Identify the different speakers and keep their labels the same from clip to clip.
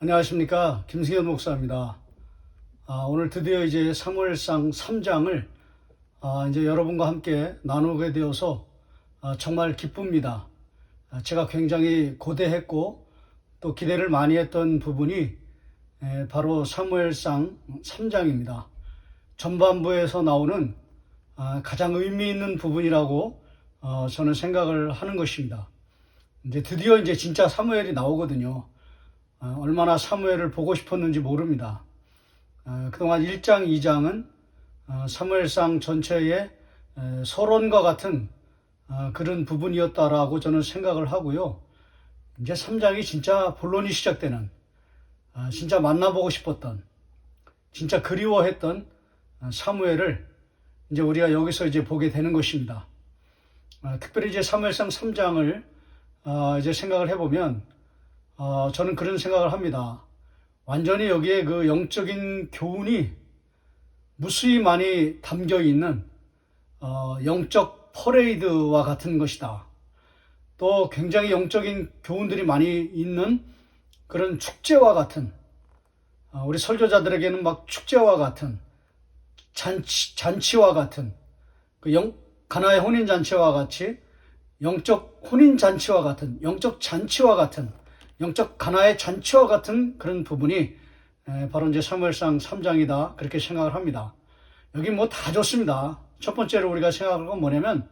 Speaker 1: 안녕하십니까. 김승현 목사입니다. 오늘 드디어 이제 사무엘상 3장을 이제 여러분과 함께 나누게 되어서 정말 기쁩니다. 제가 굉장히 고대했고 또 기대를 많이 했던 부분이 바로 사무엘상 3장입니다. 전반부에서 나오는 가장 의미 있는 부분이라고 저는 생각을 하는 것입니다. 이제 드디어 이제 진짜 사무엘이 나오거든요. 얼마나 사무엘을 보고 싶었는지 모릅니다. 그동안 1장, 2장은 사무엘상 전체의 서론과 같은 그런 부분이었다라고 저는 생각을 하고요. 이제 3장이 진짜 본론이 시작되는, 진짜 만나보고 싶었던, 진짜 그리워했던 사무엘을 이제 우리가 여기서 이제 보게 되는 것입니다. 특별히 이제 사무엘상 3장을 이제 생각을 해보면 저는 그런 생각을 합니다. 완전히 여기에 그 영적인 교훈이 무수히 많이 담겨 있는 영적 퍼레이드와 같은 것이다. 또 굉장히 영적인 교훈들이 많이 있는 그런 축제와 같은, 우리 설교자들에게는 막 축제와 같은, 잔치와 같은, 가나의 혼인잔치와 같이 영적 혼인잔치와 같은, 영적 잔치와 같은, 영적 가나의 잔치와 같은 그런 부분이 바로 이제 사무엘상 3장이다. 그렇게 생각을 합니다. 여기 뭐 다 좋습니다. 첫 번째로 우리가 생각할 건 뭐냐면,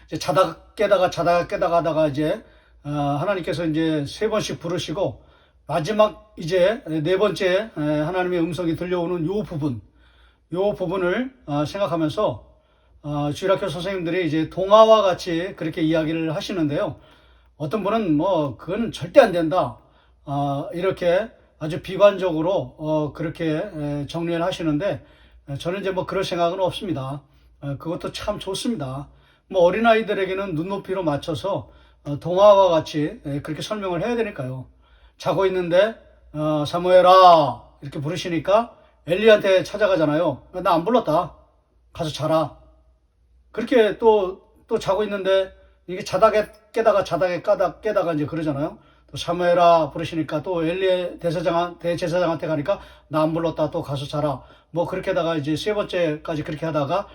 Speaker 1: 이제 자다가 깨다가 하다가 이제 하나님께서 이제 세 번씩 부르시고 마지막 이제 네 번째 하나님의 음성이 들려오는 요 부분을 생각하면서 주일학교 선생님들이 이제 동화와 같이 그렇게 이야기를 하시는데요. 어떤 분은 뭐 그거는 절대 안 된다 이렇게 아주 비관적으로 그렇게 정리를 하시는데, 저는 이제 뭐 그럴 생각은 없습니다. 그것도 참 좋습니다. 뭐 어린아이들에게는 눈높이로 맞춰서 동화와 같이 그렇게 설명을 해야 되니까요. 자고 있는데 사무엘아 이렇게 부르시니까 엘리한테 찾아가잖아요. 나 안 불렀다, 가서 자라. 그렇게 또 자고 있는데 이게 자다게 깨다가 이제 그러잖아요. 또 사무엘아 부르시니까 또 엘리의 대제사장한테 가니까 나 안 불렀다, 또 가서 자라. 뭐 그렇게 하다가 이제 세 번째까지 그렇게 하다가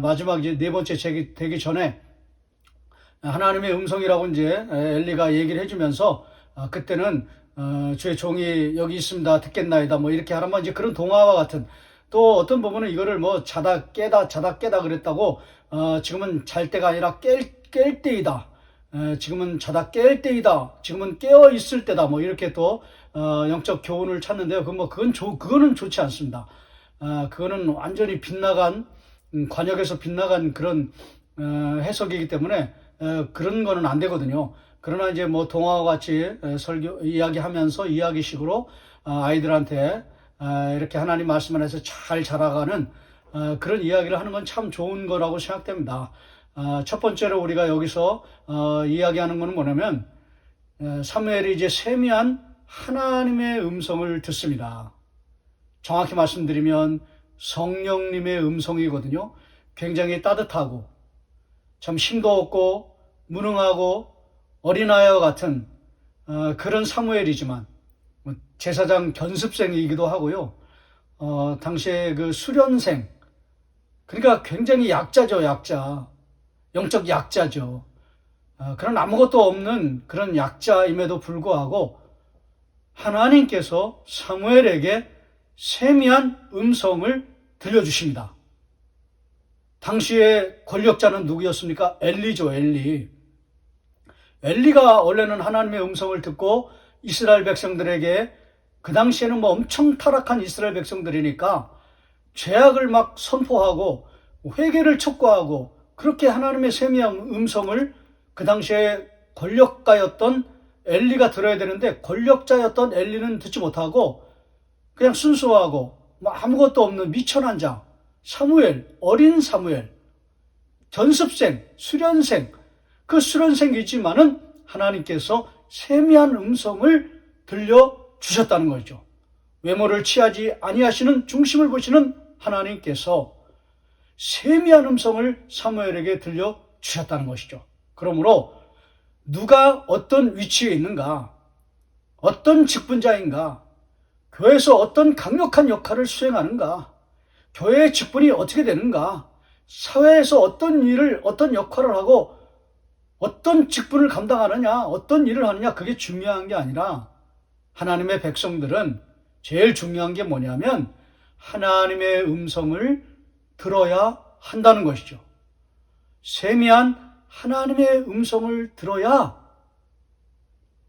Speaker 1: 마지막 이제 네 번째 되기 전에 하나님의 음성이라고 이제 엘리가 얘기를 해주면서 그때는 주의 종이 여기 있습니다, 듣겠나이다, 뭐 이렇게 하라면 이제 그런 동화와 같은, 또 어떤 부분은 이거를 뭐 자다 깨다 그랬다고 지금은 잘 때가 아니라 깰 때이다, 지금은 자다 깰 때이다, 지금은 깨어 있을 때다, 뭐 이렇게 또 영적 교훈을 찾는데요. 그거는 좋지 않습니다. 그거는 완전히 빗나간, 관역에서 빗나간 그런 해석이기 때문에 그런 거는 안 되거든요. 그러나 이제 뭐 동화와 같이 이야기하면서 이야기식으로 아이들한테 이렇게 하나님 말씀 안에서 잘 자라가는 그런 이야기를 하는 건 참 좋은 거라고 생각됩니다. 첫 번째로 우리가 여기서 이야기하는 것은 뭐냐면, 사무엘이 이제 세미한 하나님의 음성을 듣습니다. 정확히 말씀드리면 성령님의 음성이거든요. 굉장히 따뜻하고 참 힘도 없고 무능하고 어린아이와 같은 그런 사무엘이지만 제사장 견습생이기도 하고요. 당시에 그 수련생, 그러니까 굉장히 약자죠, 약자. 영적 약자죠. 그런 아무것도 없는 그런 약자임에도 불구하고 하나님께서 사무엘에게 세미한 음성을 들려주십니다. 당시의 권력자는 누구였습니까? 엘리죠, 엘리. 엘리가 원래는 하나님의 음성을 듣고 이스라엘 백성들에게, 그 당시에는 뭐 엄청 타락한 이스라엘 백성들이니까 죄악을 막 선포하고 회개를 촉구하고 그렇게 하나님의 세미한 음성을 그 당시에 권력가였던 엘리가 들어야 되는데, 권력자였던 엘리는 듣지 못하고 그냥 순수하고 뭐 아무것도 없는 미천한 자 사무엘, 어린 사무엘, 견습생, 수련생, 그 수련생이지만은 하나님께서 세미한 음성을 들려주셨다는 거죠. 외모를 취하지 아니하시는 중심을 보시는 하나님께서 세미한 음성을 사무엘에게 들려주셨다는 것이죠. 그러므로 누가 어떤 위치에 있는가, 어떤 직분자인가, 교회에서 어떤 강력한 역할을 수행하는가, 교회의 직분이 어떻게 되는가, 사회에서 어떤 일을, 어떤 역할을 하고 어떤 직분을 감당하느냐, 어떤 일을 하느냐, 그게 중요한 게 아니라 하나님의 백성들은 제일 중요한 게 뭐냐면 하나님의 음성을 들어야 한다는 것이죠. 세미한 하나님의 음성을 들어야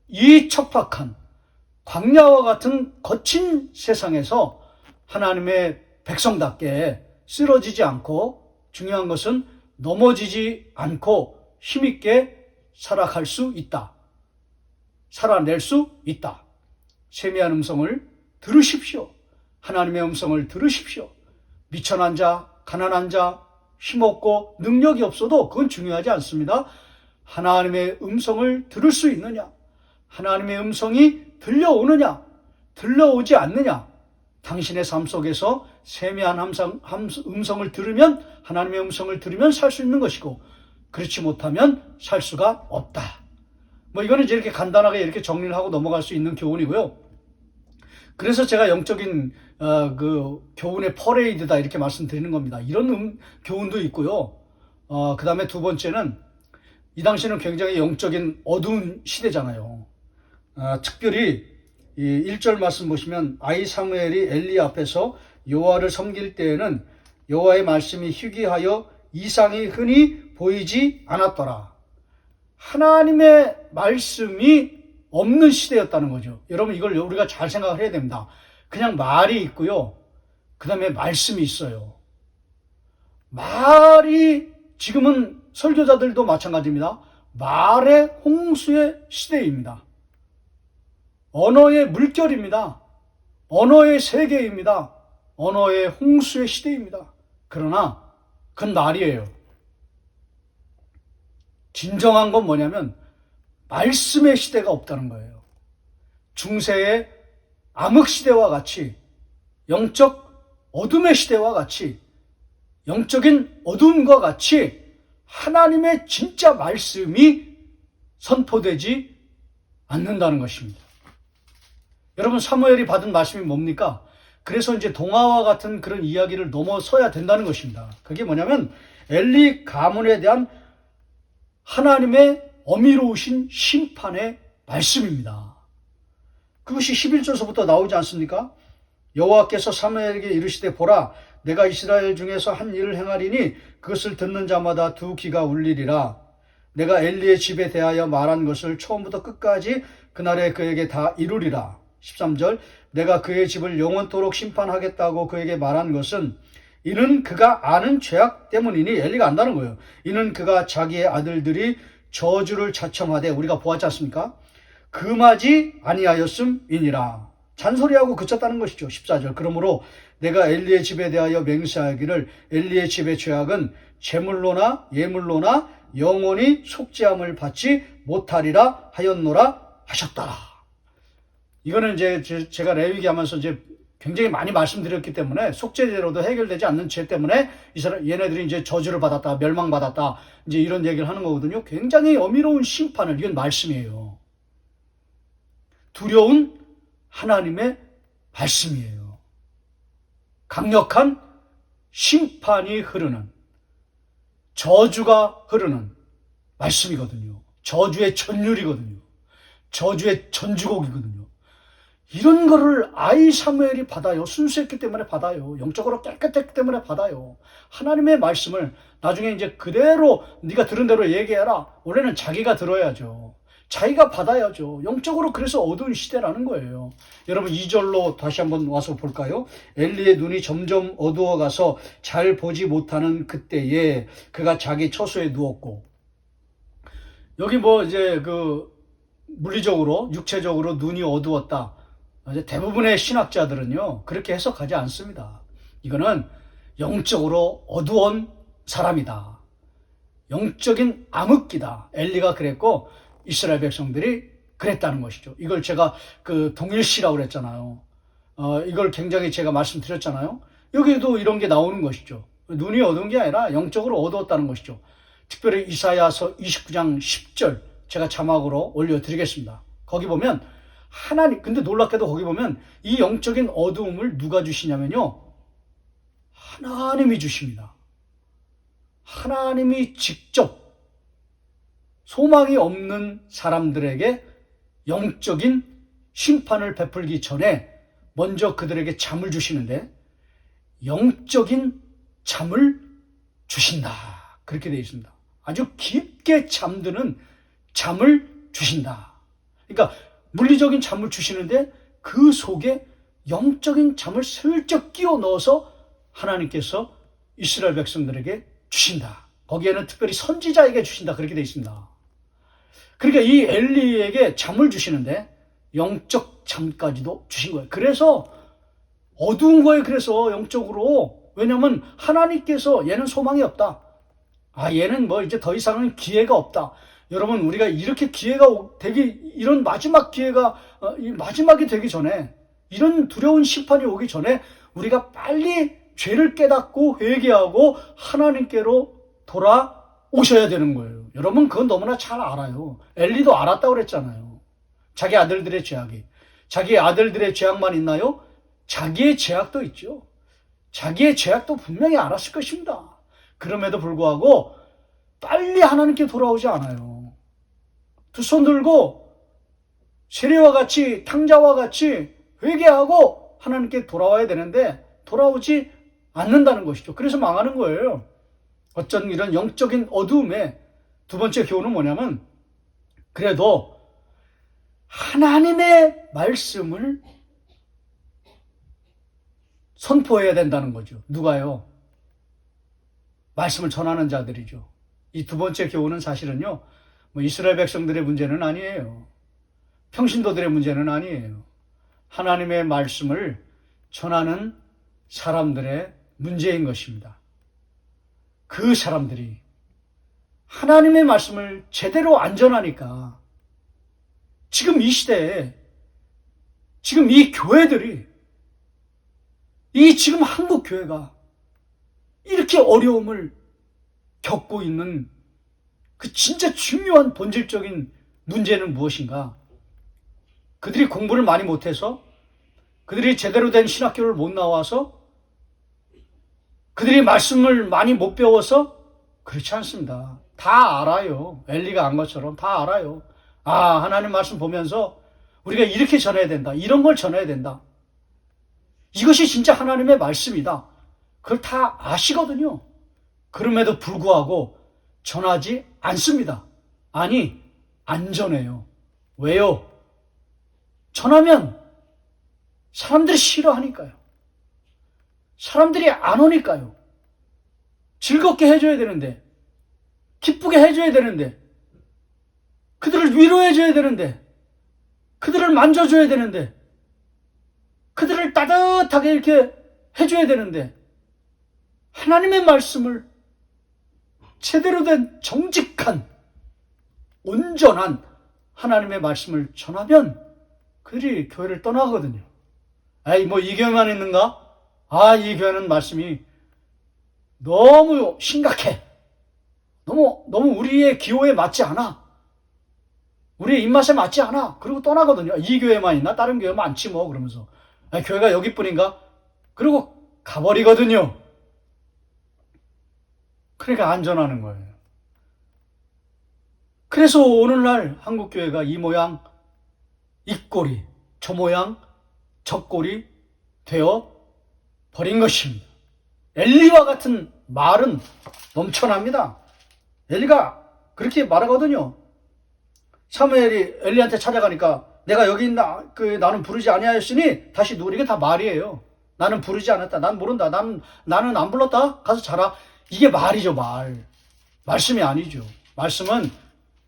Speaker 1: 이 척박한 광야와 같은 거친 세상에서 하나님의 백성답게 쓰러지지 않고, 중요한 것은 넘어지지 않고 힘있게 살아갈 수 있다. 살아낼 수 있다. 세미한 음성을 들으십시오. 하나님의 음성을 들으십시오. 미천한 자, 가난한 자, 힘없고 능력이 없어도 그건 중요하지 않습니다. 하나님의 음성을 들을 수 있느냐, 하나님의 음성이 들려오느냐, 들려오지 않느냐, 당신의 삶 속에서 세미한 음성을 들으면, 하나님의 음성을 들으면 살 수 있는 것이고, 그렇지 못하면 살 수가 없다. 이거는 이제 이렇게 간단하게 이렇게 정리를 하고 넘어갈 수 있는 교훈이고요. 그래서 제가 영적인 그 교훈의 퍼레이드다 이렇게 말씀드리는 겁니다. 이런 교훈도 있고요. 그 다음에 두 번째는, 이 당시는 굉장히 영적인 어두운 시대잖아요. 특별히 이 1절 말씀 보시면, 아이 사무엘이 엘리 앞에서 여호와를 섬길 때에는 여호와의 말씀이 희귀하여 이상이 흔히 보이지 않았더라. 하나님의 말씀이 없는 시대였다는 거죠. 여러분, 이걸 우리가 잘 생각을 해야 됩니다. 그냥 말이 있고요, 그 다음에 말씀이 있어요. 말이, 지금은 설교자들도 마찬가지입니다. 말의 홍수의 시대입니다. 언어의 물결입니다. 언어의 세계입니다. 언어의 홍수의 시대입니다. 그러나 그건 말이에요. 진정한 건 뭐냐면 말씀의 시대가 없다는 거예요. 중세의 암흑시대와 같이, 영적 어둠의 시대와 같이, 영적인 어둠과 같이 하나님의 진짜 말씀이 선포되지 않는다는 것입니다. 여러분, 사무엘이 받은 말씀이 뭡니까? 그래서 이제 동화와 같은 그런 이야기를 넘어서야 된다는 것입니다. 그게 뭐냐면 엘리 가문에 대한 하나님의 어미로우신 심판의 말씀입니다. 그것이 11절서부터 나오지 않습니까? 여호와께서 사무엘에게 이르시되, 보라, 내가 이스라엘 중에서 한 일을 행하리니 그것을 듣는 자마다 두 귀가 울리리라. 내가 엘리의 집에 대하여 말한 것을 처음부터 끝까지 그날에 그에게 다 이루리라. 13절, 내가 그의 집을 영원토록 심판하겠다고 그에게 말한 것은 이는 그가 아는 죄악 때문이니, 엘리가 안다는 거예요. 이는 그가 자기의 아들들이 저주를 자청하되, 우리가 보았지 않습니까? 금하지 아니하였음이니라. 잔소리하고 그쳤다는 것이죠. 14절, 그러므로 내가 엘리의 집에 대하여 맹세하기를 엘리의 집의 죄악은 제물로나 예물로나 영원히 속죄함을 받지 못하리라 하였노라 하셨다. 이거는 이제 제가 레위기 하면서 이제 굉장히 많이 말씀드렸기 때문에, 속죄제로도 해결되지 않는 죄 때문에 얘네들이 이제 저주를 받았다, 멸망받았다, 이제 이런 얘기를 하는 거거든요. 굉장히 어미로운 심판을, 이건 말씀이에요. 두려운 하나님의 말씀이에요. 강력한 심판이 흐르는, 저주가 흐르는 말씀이거든요. 저주의 전율이거든요. 저주의 전주곡이거든요. 이런 거를 아이 사무엘이 받아요. 순수했기 때문에 받아요. 영적으로 깨끗했기 때문에 받아요. 하나님의 말씀을 나중에 이제 그대로 네가 들은 대로 얘기해라. 원래는 자기가 들어야죠. 자기가 받아야죠. 영적으로 그래서 어두운 시대라는 거예요. 여러분, 2절로 다시 한번 와서 볼까요? 엘리의 눈이 점점 어두워가서 잘 보지 못하는 그때에 그가 자기 처소에 누웠고, 여기 이제 물리적으로, 육체적으로 눈이 어두웠다. 이제 대부분의 신학자들은요, 그렇게 해석하지 않습니다. 이거는 영적으로 어두운 사람이다. 영적인 암흑기다. 엘리가 그랬고 이스라엘 백성들이 그랬다는 것이죠. 이걸 제가 동일시라고 그랬잖아요. 이걸 굉장히 제가 말씀드렸잖아요. 여기도 이런 게 나오는 것이죠. 눈이 어두운 게 아니라 영적으로 어두웠다는 것이죠. 특별히 이사야서 29장 10절 제가 자막으로 올려드리겠습니다. 거기 보면 하나님, 근데 놀랍게도 거기 보면 이 영적인 어두움을 누가 주시냐면요. 하나님이 주십니다. 하나님이 직접 소망이 없는 사람들에게 영적인 심판을 베풀기 전에 먼저 그들에게 잠을 주시는데 영적인 잠을 주신다. 그렇게 되어 있습니다. 아주 깊게 잠드는 잠을 주신다. 그러니까 물리적인 잠을 주시는데 그 속에 영적인 잠을 슬쩍 끼워 넣어서 하나님께서 이스라엘 백성들에게 주신다. 거기에는 특별히 선지자에게 주신다. 그렇게 되어 있습니다. 그러니까 이 엘리에게 잠을 주시는데 영적 잠까지도 주신 거예요. 그래서 어두운 거예요. 그래서 영적으로. 왜냐하면 하나님께서 얘는 소망이 없다. 얘는 뭐 이제 더 이상은 기회가 없다. 여러분, 우리가 이렇게 기회가 되기, 이런 마지막 기회가, 마지막이 되기 전에, 이런 두려운 심판이 오기 전에 우리가 빨리 죄를 깨닫고 회개하고 하나님께로 돌아오셔야 되는 거예요. 여러분, 그건 너무나 잘 알아요. 엘리도 알았다고 그랬잖아요. 자기 아들들의 죄악이. 자기 아들들의 죄악만 있나요? 자기의 죄악도 있죠. 자기의 죄악도 분명히 알았을 것입니다. 그럼에도 불구하고 빨리 하나님께 돌아오지 않아요. 두 손 들고 세례와 같이 탕자와 같이 회개하고 하나님께 돌아와야 되는데 돌아오지 않는다는 것이죠. 그래서 망하는 거예요. 어쩐 이런 영적인 어두움에 두 번째 교훈은 뭐냐면 그래도 하나님의 말씀을 선포해야 된다는 거죠. 누가요? 말씀을 전하는 자들이죠. 이 두 번째 교훈은 사실은요, 이스라엘 백성들의 문제는 아니에요. 평신도들의 문제는 아니에요. 하나님의 말씀을 전하는 사람들의 문제인 것입니다. 그 사람들이 하나님의 말씀을 제대로 안 전하니까 지금 이 시대에 지금 이 교회들이 지금 한국 교회가 이렇게 어려움을 겪고 있는 그 진짜 중요한 본질적인 문제는 무엇인가? 그들이 공부를 많이 못해서, 그들이 제대로 된 신학교를 못 나와서, 그들이 말씀을 많이 못 배워서 그렇지 않습니다. 다 알아요. 엘리가 안 것처럼 다 알아요. 하나님 말씀 보면서 우리가 이렇게 전해야 된다. 이런 걸 전해야 된다. 이것이 진짜 하나님의 말씀이다. 그걸 다 아시거든요. 그럼에도 불구하고 전하지 않습니다. 아니, 안 전해요. 왜요? 전하면 사람들이 싫어하니까요. 사람들이 안 오니까요. 즐겁게 해줘야 되는데, 기쁘게 해줘야 되는데, 그들을 위로해줘야 되는데, 그들을 만져줘야 되는데, 그들을 따뜻하게 이렇게 해줘야 되는데, 하나님의 말씀을 제대로 된 정직한, 온전한 하나님의 말씀을 전하면 그들이 교회를 떠나거든요. 이 교회만 있는가? 이 교회는 말씀이 너무 심각해. 너무 우리의 기호에 맞지 않아. 우리의 입맛에 맞지 않아. 그리고 떠나거든요. 이 교회만 있나? 다른 교회 많지 뭐. 그러면서. 교회가 여기뿐인가? 그리고 가버리거든요. 그러니까 안전하는 거예요. 그래서 오늘날 한국교회가 이 모양, 이 꼴이, 저 모양, 저 꼴이 되어 버린 것입니다. 엘리와 같은 말은 넘쳐납니다. 엘리가 그렇게 말하거든요. 사무엘이 엘리한테 찾아가니까 내가 여기 있나 나는 부르지 아니하였으니 다시 누리게 다 말이에요. 나는 부르지 않았다. 난 모른다. 나는 안 불렀다. 가서 자라. 이게 말이죠, 말. 말씀이 아니죠. 말씀은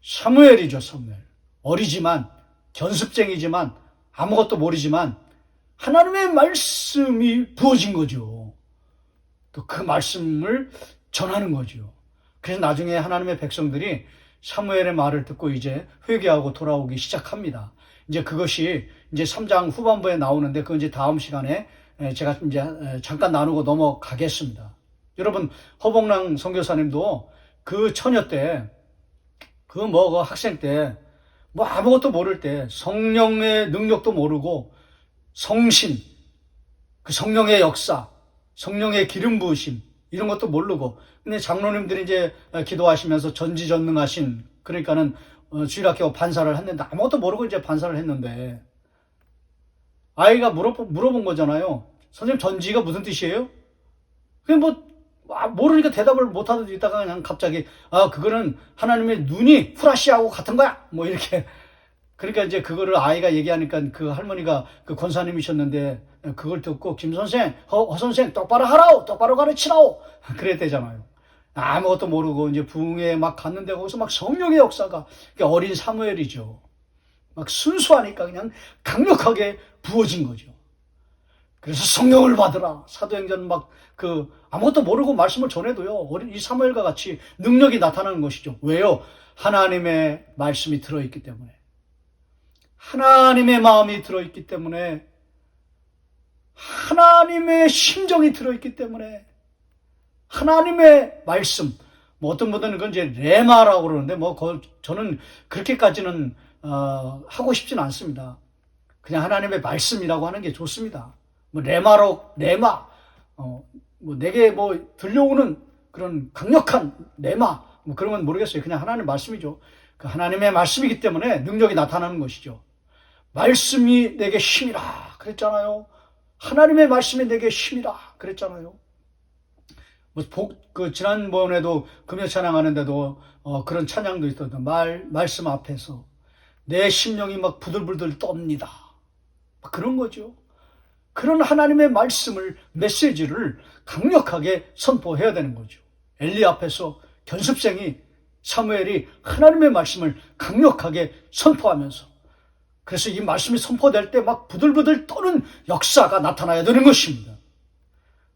Speaker 1: 사무엘이죠, 사무엘. 어리지만, 견습쟁이지만, 아무것도 모르지만, 하나님의 말씀이 부어진 거죠. 또 그 말씀을 전하는 거죠. 그래서 나중에 하나님의 백성들이 사무엘의 말을 듣고 이제 회개하고 돌아오기 시작합니다. 이제 그것이 이제 3장 후반부에 나오는데, 그건 이제 다음 시간에 제가 이제 잠깐 나누고 넘어가겠습니다. 여러분, 허봉랑 선교사님도 그 처녀 때, 그 학생 때, 뭐 아무것도 모를 때 성령의 능력도 모르고 성신, 그 성령의 역사, 성령의 기름 부으심 이런 것도 모르고 근데 장로님들이 이제 기도하시면서 전지전능하신 그러니까는 주일학교 반사를 했는데 아무것도 모르고 이제 반사를 했는데 아이가 물어본 거잖아요. 선생님 전지가 무슨 뜻이에요? 그냥 뭐 모르니까 대답을 못하던 있다가 그냥 갑자기 그거는 하나님의 눈이 후라시하고 같은 거야 뭐 이렇게 그러니까 이제 그거를 아이가 얘기하니까 그 할머니가 그 권사님이셨는데 그걸 듣고 김 선생, 허 선생 똑바로 하라오, 똑바로 가르치라오 그랬대잖아요. 아무것도 모르고 이제 부흥에 막 갔는데 거기서 막 성령의 역사가 어린 사무엘이죠. 막 순수하니까 그냥 강력하게 부어진 거죠. 그래서 성령을 받으라. 사도행전 막 아무것도 모르고 말씀을 전해도요. 어린 이 사무엘과 같이 능력이 나타나는 것이죠. 왜요? 하나님의 말씀이 들어있기 때문에. 하나님의 마음이 들어있기 때문에. 하나님의 심정이 들어있기 때문에. 하나님의 말씀. 뭐 어떤 분들은 그건 이제 레마라고 그러는데 저는 그렇게까지는 하고 싶지는 않습니다. 그냥 하나님의 말씀이라고 하는 게 좋습니다. 뭐 레마 뭐 내게 뭐 들려오는 그런 강력한 레마 뭐 그런 건 모르겠어요. 그냥 하나님의 말씀이죠. 그 하나님의 말씀이기 때문에 능력이 나타나는 것이죠. 말씀이 내게 힘이라 그랬잖아요. 하나님의 말씀이 내게 힘이라 그랬잖아요. 지난번에도 금요 찬양하는데도 그런 찬양도 있었던 말씀 앞에서 내 심령이 막 부들부들 떱니다. 그런 거죠. 그런 하나님의 말씀을, 메시지를 강력하게 선포해야 되는 거죠. 엘리 앞에서 견습생이 사무엘이 하나님의 말씀을 강력하게 선포하면서 그래서 이 말씀이 선포될 때 막 부들부들 떠는 역사가 나타나야 되는 것입니다.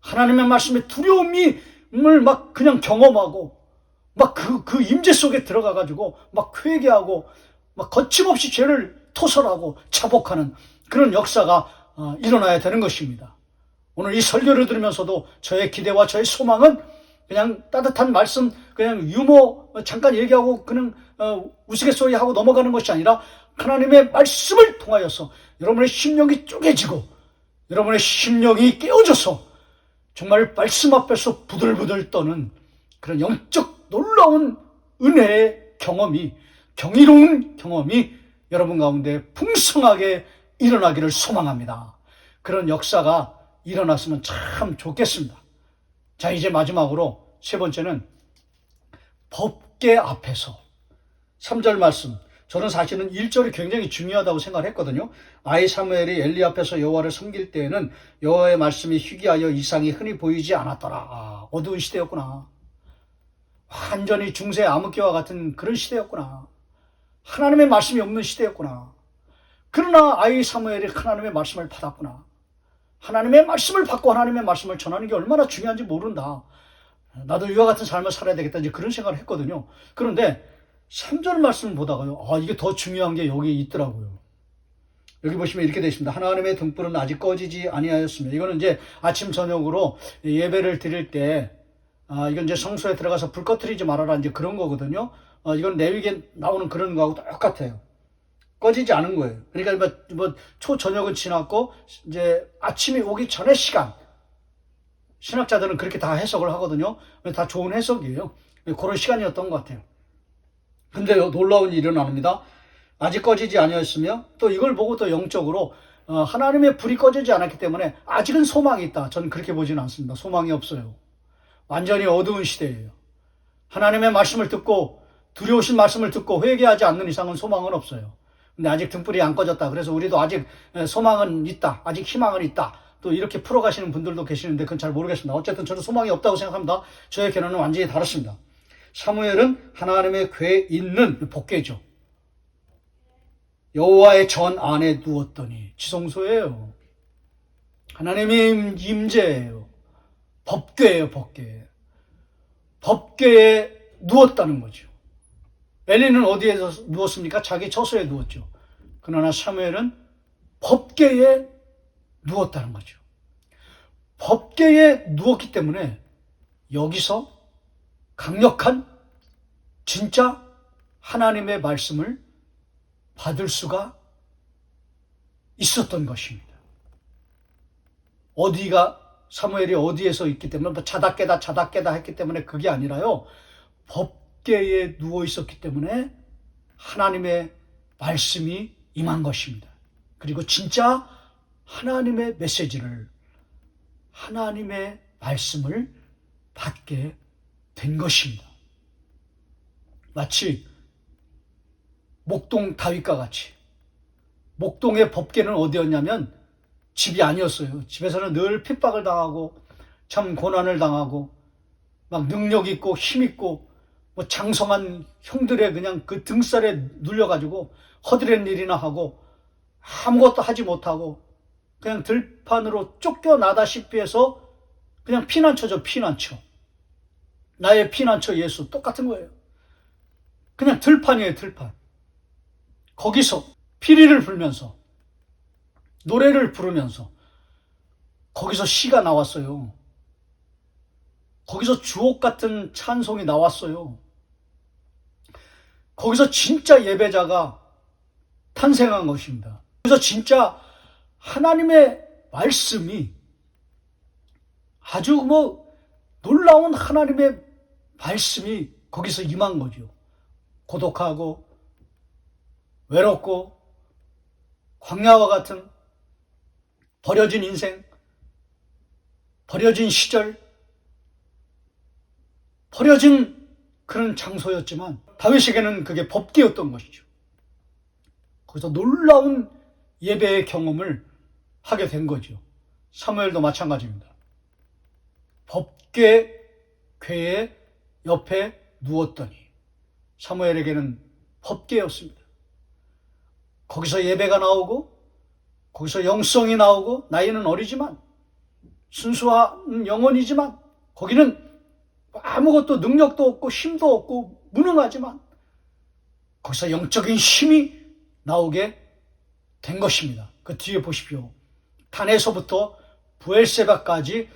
Speaker 1: 하나님의 말씀의 두려움을 막 그냥 경험하고 막 그 임재 속에 들어가가지고 막 회개하고 막 거침없이 죄를 토설하고 자복하는 그런 역사가 일어나야 되는 것입니다. 오늘 이 설교를 들으면서도 저의 기대와 저의 소망은 그냥 따뜻한 말씀, 그냥 유머 잠깐 얘기하고 그냥 우스갯소리하고 넘어가는 것이 아니라 하나님의 말씀을 통하여서 여러분의 심령이 쪼개지고 여러분의 심령이 깨어져서 정말 말씀 앞에서 부들부들 떠는 그런 영적 놀라운 은혜의 경험이, 경이로운 경험이 여러분 가운데 풍성하게 일어나기를 소망합니다. 그런 역사가 일어났으면 참 좋겠습니다. 자, 이제 마지막으로 세 번째는 법궤 앞에서 3절 말씀. 저는 사실은 1절이 굉장히 중요하다고 생각을 했거든요. 아이 사무엘이 엘리 앞에서 여호와를 섬길 때에는 여호와의 말씀이 희귀하여 이상이 흔히 보이지 않았더라. 어두운 시대였구나. 완전히 중세 암흑기와 같은 그런 시대였구나. 하나님의 말씀이 없는 시대였구나. 그러나 아이 사무엘이 하나님의 말씀을 받았구나. 하나님의 말씀을 받고 하나님의 말씀을 전하는 게 얼마나 중요한지 모른다. 나도 이와 같은 삶을 살아야 되겠다. 이제 그런 생각을 했거든요. 그런데 3절 말씀을 보다가요. 이게 더 중요한 게 여기 있더라고요. 여기 보시면 이렇게 되어 있습니다. 하나님의 등불은 아직 꺼지지 아니하였으며. 이거는 이제 아침 저녁으로 예배를 드릴 때 이건 이제 성소에 들어가서 불 꺼뜨리지 말아라 이제 그런 거거든요. 이건 레위기에 나오는 그런 거하고 똑같아요. 꺼지지 않은 거예요. 그러니까 초저녁은 지났고 이제 아침이 오기 전의 시간. 신학자들은 그렇게 다 해석을 하거든요. 다 좋은 해석이에요. 그런 시간이었던 것 같아요. 근데 놀라운 일이 일어납니다. 아직 꺼지지 아니었으며 또 이걸 보고 또 영적으로 하나님의 불이 꺼지지 않았기 때문에 아직은 소망이 있다. 저는 그렇게 보지는 않습니다. 소망이 없어요. 완전히 어두운 시대예요. 하나님의 말씀을 듣고 두려우신 말씀을 듣고 회개하지 않는 이상은 소망은 없어요. 근데 아직 등불이 안 꺼졌다. 그래서 우리도 아직 소망은 있다. 아직 희망은 있다. 또 이렇게 풀어가시는 분들도 계시는데 그건 잘 모르겠습니다. 어쨌든 저는 소망이 없다고 생각합니다. 저의 견해는 완전히 다릅니다. 사무엘은 하나님의 궤에 있는 법궤죠. 여호와의 전 안에 누웠더니 지성소예요. 하나님의 임재예요. 법궤예요, 법궤. 법궤에 누웠다는 거죠. 엘리는 어디에 누웠습니까? 자기 처소에 누웠죠. 그러나 사무엘은 법궤에 누웠다는 거죠. 법궤에 누웠기 때문에 여기서 강력한 진짜 하나님의 말씀을 받을 수가 있었던 것입니다. 어디가 사무엘이 어디에서 있기 때문에 뭐 자다 깨다 했기 때문에 그게 아니라요. 법궤에 누워 있었기 때문에 하나님의 말씀이 임한 것입니다. 그리고 진짜 하나님의 메시지를, 하나님의 말씀을 받게 된 것입니다. 마치 목동 다윗과 같이. 목동의 법궤는 어디였냐면 집이 아니었어요. 집에서는 늘 핍박을 당하고 참 고난을 당하고 막 능력 있고 힘 있고 뭐 장성한 형들의 그냥 그 등살에 눌려가지고 허드렛 일이나 하고 아무것도 하지 못하고 그냥 들판으로 쫓겨나다시피 해서 그냥 피난처죠. 피난처. 나의 피난처 예수 똑같은 거예요. 그냥 들판이에요. 들판. 거기서 피리를 불면서 노래를 부르면서 거기서 시가 나왔어요. 거기서 주옥 같은 찬송이 나왔어요. 거기서 진짜 예배자가 탄생한 것입니다. 그래서 진짜 하나님의 말씀이 아주 놀라운 하나님의 말씀이 거기서 임한 거죠. 고독하고 외롭고 광야와 같은 버려진 인생, 버려진 시절, 버려진 그런 장소였지만 다윗에게는 그게 법궤였던 것이죠. 거기서 놀라운 예배의 경험을 하게 된 거죠. 사무엘도 마찬가지입니다. 법궤 궤의 옆에 누웠더니 사무엘에게는 법궤였습니다. 거기서 예배가 나오고 거기서 영성이 나오고 나이는 어리지만 순수한 영혼이지만 거기는 아무것도 능력도 없고 힘도 없고 무능하지만 거기서 영적인 힘이 나오게 된 것입니다. 그 뒤에 보십시오. 단에서부터 부엘세바까지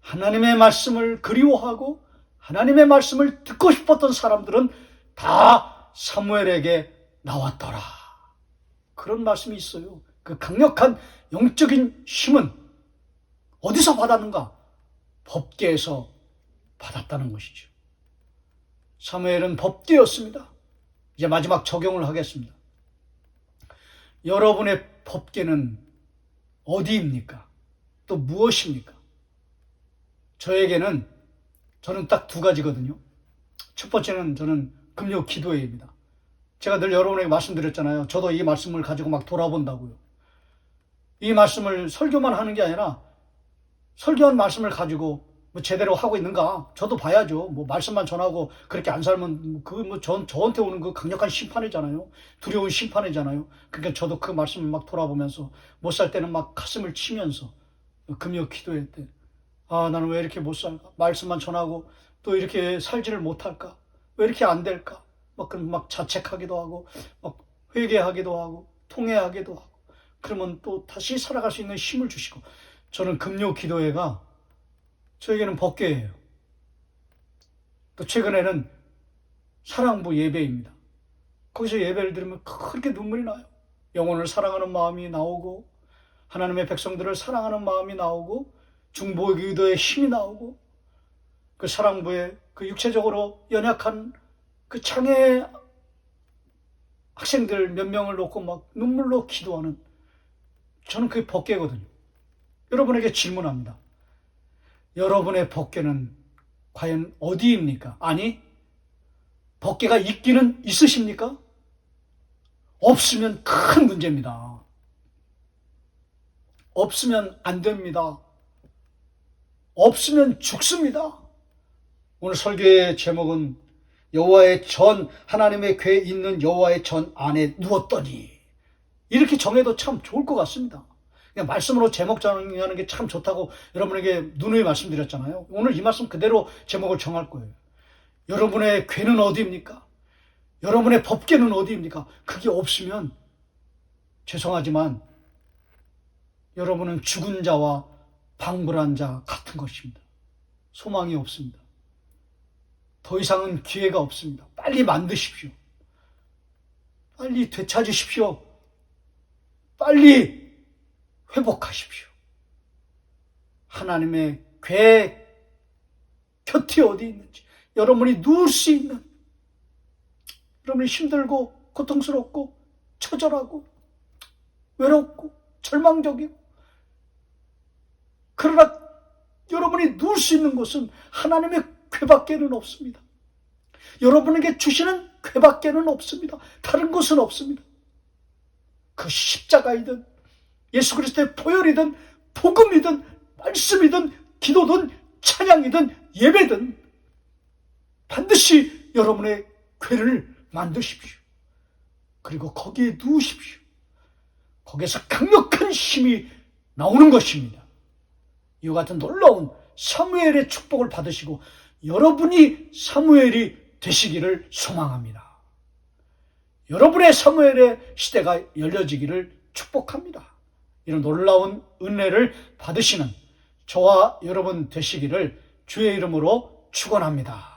Speaker 1: 하나님의 말씀을 그리워하고 하나님의 말씀을 듣고 싶었던 사람들은 다 사무엘에게 나왔더라. 그런 말씀이 있어요. 그 강력한 영적인 힘은 어디서 받았는가? 법궤에서 받았다는 것이죠. 사무엘은 법궤였습니다. 이제 마지막 적용을 하겠습니다. 여러분의 법궤는 어디입니까? 또 무엇입니까? 저는 딱 두 가지거든요. 첫 번째는 저는 금요 기도회입니다. 제가 늘 여러분에게 말씀드렸잖아요. 저도 이 말씀을 가지고 막 돌아본다고요. 이 말씀을 설교만 하는 게 아니라 설교한 말씀을 가지고 제대로 하고 있는가 저도 봐야죠. 말씀만 전하고 그렇게 안 살면 저한테 오는 그 강력한 심판이잖아요. 두려운 심판이잖아요. 그러니까 저도 그 말씀을 막 돌아보면서 못 살 때는 막 가슴을 치면서 금요 기도회 때 나는 왜 이렇게 못 살까? 말씀만 전하고 또 이렇게 살지를 못할까? 왜 이렇게 안 될까? 막 자책하기도 하고 막 회개하기도 하고 통회하기도 하고 그러면 또 다시 살아갈 수 있는 힘을 주시고 저는 금요 기도회가 저에게는 법궤예요. 또 최근에는 사랑부 예배입니다. 거기서 예배를 들으면 그렇게 눈물이 나요. 영혼을 사랑하는 마음이 나오고 하나님의 백성들을 사랑하는 마음이 나오고 중보기도의 힘이 나오고 그 사랑부에 그 육체적으로 연약한 그 장애 학생들 몇 명을 놓고 막 눈물로 기도하는 저는 그게 법궤거든요. 여러분에게 질문합니다. 여러분의 법궤는 과연 어디입니까? 아니, 법궤가 있기는 있으십니까? 없으면 큰 문제입니다. 없으면 안 됩니다. 없으면 죽습니다. 오늘 설교의 제목은 여호와의 전, 하나님의 궤에 있는 여호와의 전 안에 누웠더니 이렇게 정해도 참 좋을 것 같습니다. 그냥 말씀으로 제목 정하는 게 참 좋다고 여러분에게 누누이 말씀드렸잖아요. 오늘 이 말씀 그대로 제목을 정할 거예요. 여러분의 궤는 어디입니까? 여러분의 법궤는 어디입니까? 그게 없으면 죄송하지만 여러분은 죽은 자와 방불한 자 같은 것입니다. 소망이 없습니다. 더 이상은 기회가 없습니다. 빨리 만드십시오. 빨리 되찾으십시오. 빨리 회복하십시오. 하나님의 궤 곁이 어디 있는지, 여러분이 누울 수 있는, 여러분이 힘들고 고통스럽고 처절하고 외롭고 절망적이고, 그러나 여러분이 누울 수 있는 곳은 하나님의 궤밖에는 없습니다. 여러분에게 주시는 궤밖에는 없습니다. 다른 곳은 없습니다. 그 십자가이든 예수 그리스도의 보혈이든 복음이든 말씀이든 기도든 찬양이든 예배든 반드시 여러분의 궤를 만드십시오. 그리고 거기에 누우십시오. 거기에서 강력한 힘이 나오는 것입니다. 이와 같은 놀라운 사무엘의 축복을 받으시고 여러분이 사무엘이 되시기를 소망합니다. 여러분의 사무엘의 시대가 열려지기를 축복합니다. 이런 놀라운 은혜를 받으시는 저와 여러분 되시기를 주의 이름으로 축원합니다.